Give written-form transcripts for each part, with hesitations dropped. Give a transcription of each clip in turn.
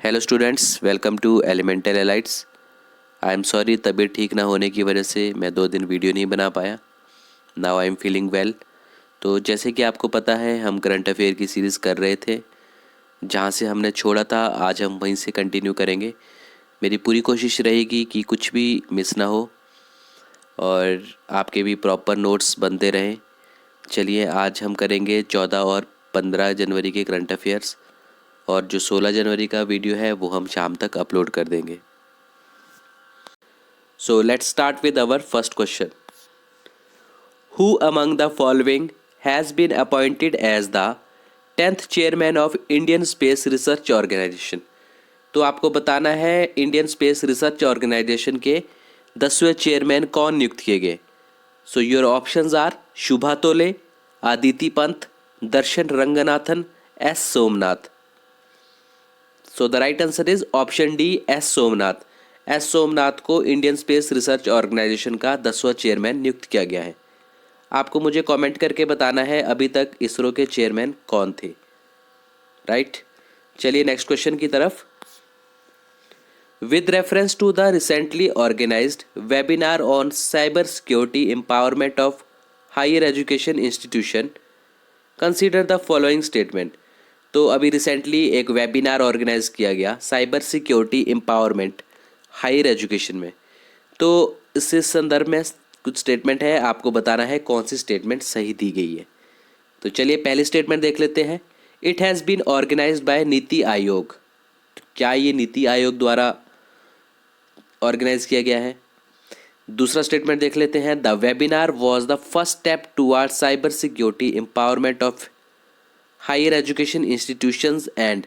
Hello students, welcome to elemental elites. I am sorry, तबीयत ठीक ना होने की वजह से मैं 2 दिन वीडियो नहीं बना पाया। Now I am feeling well. तो जैसे कि आपको पता है, हम करंट अफेयर की सीरीज़ कर रहे थे। जहाँ से हमने छोड़ा था आज हम वहीं से कंटिन्यू करेंगे। मेरी पूरी कोशिश रहेगी कि कुछ भी मिस ना हो और आपके भी प्रॉपर नोट्स बनते रहें। चलिए, आज हम करेंगे 14 और 15 जनवरी के करंट अफेयर्स, और जो 16 जनवरी का वीडियो है वो हम शाम तक अपलोड कर देंगे। So let's start with our first question. Who among the following has been appointed as the 10th chairman of Indian Space Research Organization? तो आपको बताना है इंडियन स्पेस रिसर्च ऑर्गेनाइजेशन के 10वें चेयरमैन कौन नियुक्त किए गए। So your options are Shubha Tole, Aditi Pant, Darshan Ranganathan, S Somnath. So the right answer is option D, S Somnath. S Somnath को इंडियन स्पेस रिसर्च ऑर्गेनाइजेशन का 10वां चेयरमैन नियुक्त किया गया है। आपको मुझे कमेंट करके बताना है अभी तक इसरो के चेयरमैन कौन थे। राइट, चलिए नेक्स्ट क्वेश्चन की तरफ। With reference to the recently organised webinar on cyber security empowerment of higher education institution, consider the following statement. तो अभी रिसेंटली एक वेबिनार ऑर्गेनाइज किया गया cyber security empowerment higher education में। तो इस संदर्भ में कुछ स्टेटमेंट है, आपको बताना है कौन सी स्टेटमेंट सही दी गई है। तो चलिए पहली स्टेटमेंट देख लेते हैं। It has been organised by NITI Aayog. तो क्या ये नीति आयोग द्वारा ऑर्गेनाइज किया गया है? दूसरा स्टेटमेंट देख लेते हैं। The webinar was the first step toward cyber security empowerment of higher education institutions and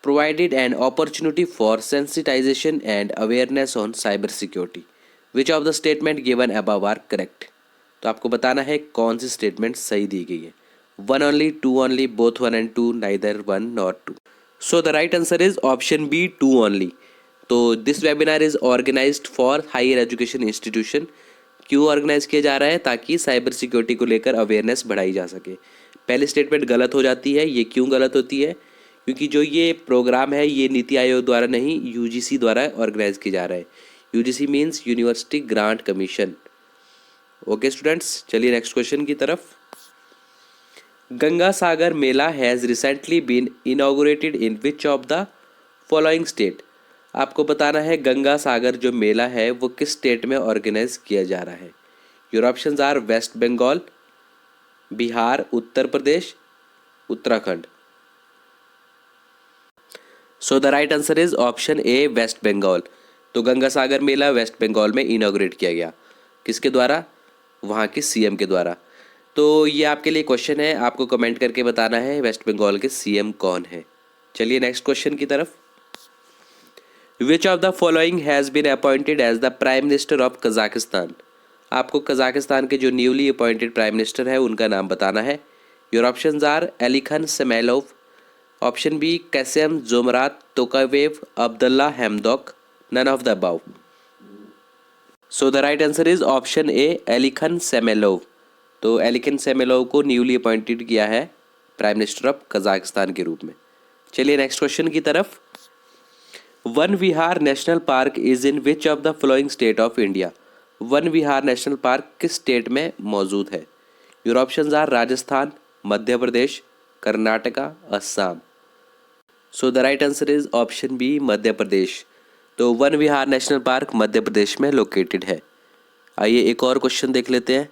provided an opportunity for sensitization and awareness on cyber security. Which of the statement given above are correct? तो आपको बताना है कौन सी statement सही दी गई है। 1 only, 2 only, both 1 and 2, neither 1 nor 2. So the right answer is option B, 2 only. तो this webinar is organised for higher education institution. क्यों ऑर्गेनाइज किया जा रहा है? ताकि साइबर सिक्योरिटी को लेकर अवेयरनेस बढ़ाई जा सके। पहली स्टेटमेंट गलत हो जाती है। ये क्यों गलत होती है? क्योंकि जो ये प्रोग्राम है ये नीति आयोग द्वारा नहीं, यूजीसी द्वारा ऑर्गेनाइज किया जा रहा है। UGC means university grant commission. Okay students, चलिए नेक्स्ट क्वेश्चन की तरफ। Ganga Sagar Mela has recently been inaugurated in which of the following state. आपको बताना है गंगा सागर जो मेला है वो किस स्टेट में ऑर्गेनाइज किया जा रहा है। Your options are West Bengal, Bihar, Uttar Pradesh, Uttarakhand. So the right answer is option A, West Bengal. तो गंगा सागर मेला वेस्ट बंगाल में इनॉग्रेट किया गया। किसके द्वारा? वहाँ के सीएम के द्वारा। तो ये आपके लिए क्वेश्चन है, आपको कमेंट करके बताना है वेस्ट बंगाल के सीएम कौन है। चलिए नेक्स्ट क्वेश्चन की तरफ। Which of the following has been appointed as the prime minister of Kazakhstan. आपको कजाकिस्तान के जो न्यूली अपॉइंटेड प्राइम मिनिस्टर है उनका नाम बताना है। Your options are Alikhan Smailov, option B Kassym Jomart Tokayev, Abdalla Hamdok, none of the above. So the right answer is option A, Alikhan Smailov. तो Alikhan सेमेलोव को newly appointed किया है prime minister of Kazakhstan के रूप में। चलिए next question की तरफ। Van Vihar national park is in which of the following state of India. Van Vihar national park किस स्टेट में मौजूद है? Your options are Rajasthan, Madhya Pradesh, Karnataka, Assam. So the right answer is option B, Madhya Pradesh. तो वन विहार नेशनल पार्क मध्य प्रदेश में लोकेटेड है। आइए एक और क्वेश्चन देख लेते हैं।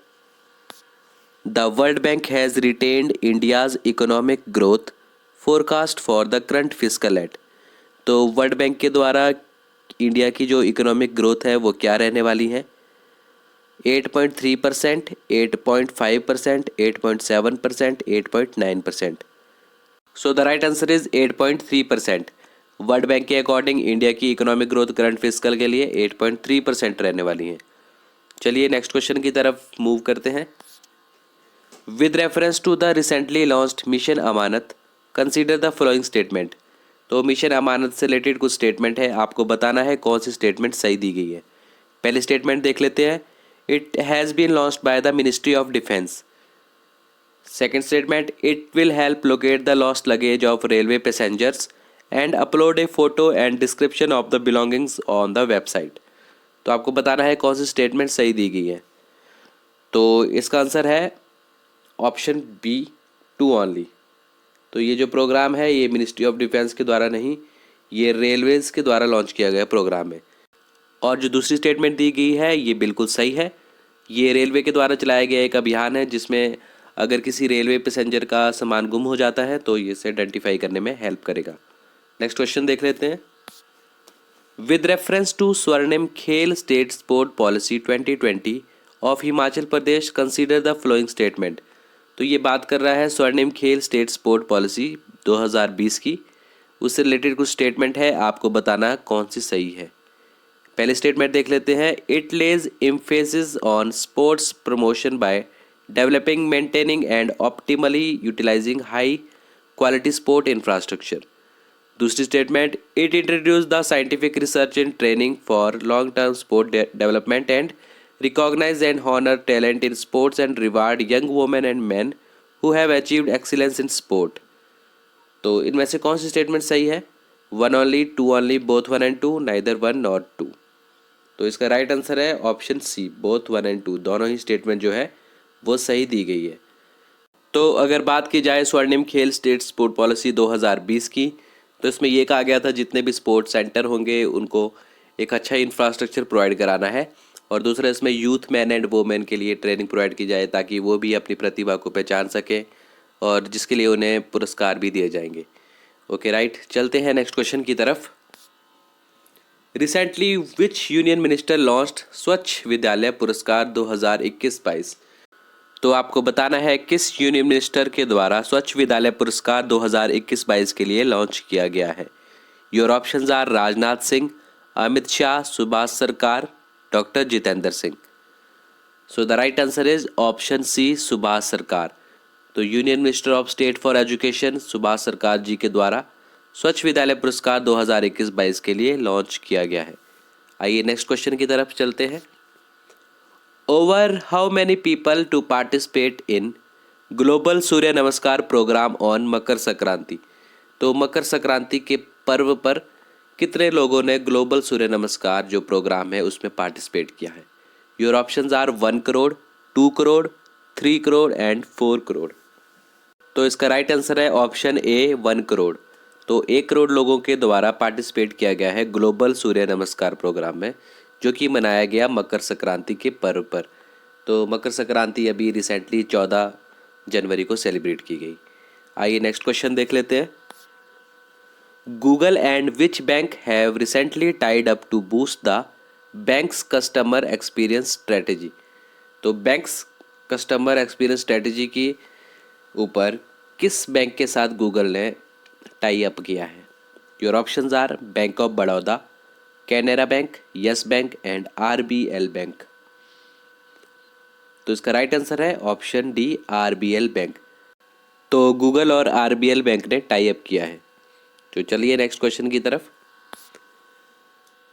The World Bank has retained India's economic growth forecast for the current fiscal at. तो वर्ल्ड बैंक के द्वारा इंडिया की जो इकोनॉमिक ग्रोथ है वो क्या रहने वाली है? 8.3%, 8.5%, 8.7%, 8.9%। सो the right answer is 8.3%। World Bank के अकॉर्डिंग इंडिया की इकोनॉमिक ग्रोथ करंट फिस्कल के लिए 8.3% रहने वाली है। चलिए नेक्स्ट क्वेश्चन की तरफ मूव करते हैं। With reference to the recently launched mission Amanat, consider the following statement. तो मिशन अमानत से रिलेटेड कुछ स्टेटमेंट है, आपको बताना है कौन सी स्टेटमेंट सही दी गई है। पहले स्टेटमेंट देख लेते हैं। It has been launched by the ministry of defence. Second statement, it will help locate the lost luggage of railway passengers and upload A photo and description of the belongings on the website. तो आपको बताना है कौन सी statement सही दी गई है। तो इसका आंसर है ऑप्शन बी, टू ओनली। तो ये जो प्रोग्राम है ये मिनिस्ट्री ऑफ डिफेंस के द्वारा नहीं, ये रेलवेज़ के द्वारा लॉन्च किया गया प्रोग्राम है। और जो दूसरी स्टेटमेंट दी गई है ये बिल्कुल सही है। ये रेलवे के द्वारा चलाया गया एक अभियान है जिसमें अगर किसी रेलवे पैसेंजर का सामान गुम हो जाता है तो ये इसे आइडेंटिफाई करने में हेल्प करेगा। नेक्स्ट क्वेश्चन देख लेते हैं। विद रेफरेंस टू स्वर्णिम खेल state sport policy 2020 of Himachal Pradesh consider the following statement. तो ये बात कर रहा है स्वर्णिम खेल स्टेट स्पोर्ट पॉलिसी 2020 की, उससे रिलेटेड कुछ स्टेटमेंट है, आपको बताना कौन सी सही है। पहले स्टेटमेंट देख लेते हैं। It lays emphasis on sports promotion by developing, maintaining and optimally utilizing high quality sport infrastructure. दूसरी statement, it introduce the scientific research and training for long term sport development and recognize and honour talent in sports and reward young women and man who have achieved excellence in sport. तो इनमें से कौन सी statement सही है? One only, two only, both one and two, neither one not two. तो इसका right answer है option C, both one and two. दोनों ही स्टेटमेंट जो है वो सही दी गई है। तो अगर बात की जाए स्वर्णिम खेल स्टेट स्पोर्ट पॉलिसी 2020 की, तो इसमें ये कहा गया था जितने भी स्पोर्ट्स सेंटर होंगे उनको एक अच्छा इंफ्रास्ट्रक्चर प्रोवाइड कराना है, और दूसरा इसमें यूथ मैन एंड वोमेन के लिए ट्रेनिंग प्रोवाइड की जाए ताकि वो भी अपनी प्रतिभा को पहचान सकें, और जिसके लिए उन्हें पुरस्कार भी दिए जाएंगे। ओके राइट, चलते हैं नेक्स्ट क्वेश्चन की तरफ। Recently which union minister launched स्वच्छ विद्यालय पुरस्कार 2021-22। तो आपको बताना है किस यूनियन मिनिस्टर के द्वारा स्वच्छ विद्यालय पुरस्कार 2021-22 के लिए लॉन्च किया गया है। Your options are Rajnath Singh, Amit Shah, Subhas Sarkar, doctor Jitendra Singh. So the right answer is option C, Subhas Sarkar. तो union minister of state for education Subhas Sarkar ji के द्वारा स्वच्छ विद्यालय पुरस्कार 2021-22 के लिए लॉन्च किया गया है। आइए नेक्स्ट क्वेश्चन की तरफ चलते हैं। Over how many people to participate in global Surya Namaskar program on Makar Sankranti. तो मकर संक्रांति के पर्व पर कितने लोगों ने ग्लोबल सूर्य नमस्कार जो प्रोग्राम है उसमें पार्टिसिपेट किया है। Your options are 1 crore, 2 crore, 3 crore and 4 crore. तो इसका राइट आंसर है ऑप्शन ए, 1 करोड़। तो 1 करोड़ लोगों के द्वारा पार्टिसिपेट किया गया है ग्लोबल सूर्य नमस्कार प्रोग्राम में, जो कि मनाया गया मकर संक्रांति के पर्व पर। तो मकर संक्रांति अभी रिसेंटली 14 जनवरी को सेलिब्रेट की गई। आइए नेक्स्ट क्वेश्चन देख लेते हैं। Google and which bank have recently tied up to boost the bank's customer experience strategy. तो बैंक्स कस्टमर एक्सपीरियंस स्ट्रेटेजी की ऊपर किस बैंक के साथ गूगल ने टाई अप किया है। Your options are bank of Baroda, Canara bank, yes bank and RBL bank. तो इसका राइट आंसर है ऑप्शन डी, आरबीएल बैंक। तो गूगल और आरबीएल बैंक ने टाई अप किया है। तो चलिए नेक्स्ट क्वेश्चन की तरफ।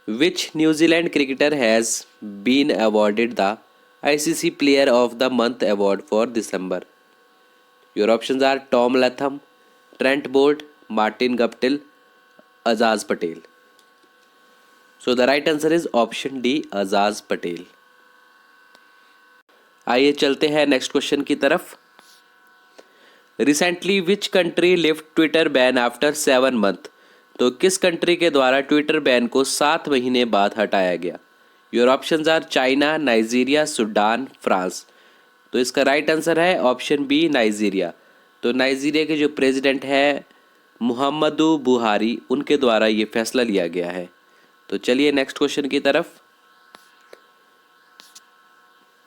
Which New Zealand cricketer has been awarded the ICC player of the month award for December. Your options are Tom Latham, Trent Boult, Martin Guptill, Ajaz Patel. So the right answer is option D, Ajaz Patel. आइए चलते हैं next question की तरफ। Recently which country lift Twitter ban after 7 month. तो किस country के द्वारा Twitter ban को 7 महीने बाद हटाया गया। Your options are China, Nigeria, Sudan, France. तो इसका राइट आंसर है ऑप्शन बी, नाइजीरिया। तो नाइजीरिया के जो प्रेसिडेंट है मुहम्मदू बुहारी, उनके द्वारा ये फैसला लिया गया है। तो चलिए नेक्स्ट क्वेश्चन की तरफ।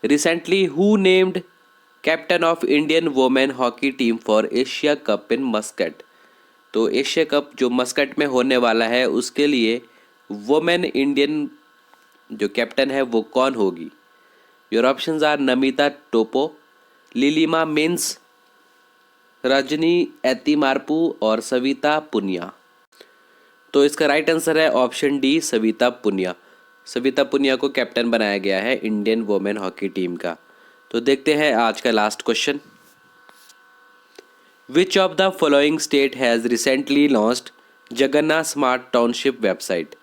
Recently who named captain of Indian women hockey team for Asia cup in Muscat. तो एशिया कप जो मस्कट में होने वाला है उसके लिए वोमेन इंडियन जो कैप्टन है वो कौन होगी। Your options are Namita Toppo, Lilima Minz, Rajani Etimarpu और सविता पुनिया। तो इसका राइट आंसर है ऑप्शन डी, सविता पुनिया। सविता पुनिया को कैप्टन बनाया गया है इंडियन वोमेन हॉकी टीम का। तो देखते हैं आज का last question. Which of the following state has recently launched Jagannath Smart Township website.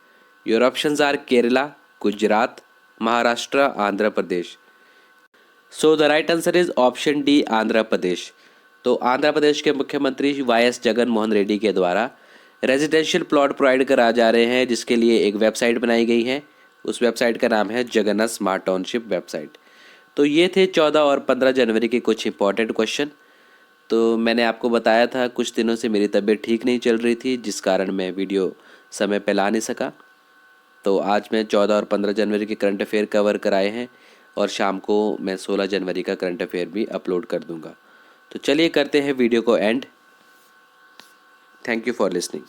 Your options are Kerala, Gujarat, Maharashtra, Andhra Pradesh. So the right answer is option D, Andhra Pradesh. तो आंध्र प्रदेश के मुख्यमंत्री वाई.एस. जगन मोहन रेड्डी के द्वारा रेजिडेंशियल प्लॉट प्रोवाइड करा जा रहे हैं, जिसके लिए एक वेबसाइट बनाई गई है। उस वेबसाइट का नाम है जगन्नाथ स्मार्ट टाउनशिप वेबसाइट। तो ये थे 14 और 15 जनवरी के कुछ इंपॉर्टेंट क्वेश्चन। तो मैंने आपको बताया था कुछ दिनों से मेरी तबीयत ठीक नहीं चल रही थी, जिस कारण मैं वीडियो समय पे ला नहीं सका। तो आज मैं 14 और 15 जनवरी के करंट अफेयर कवर कराए हैं और शाम को मैं 16 जनवरी का करंट अफेयर भी अपलोड कर दूंगा। तो चलिए करते हैं वीडियो को and. Thank you for listening.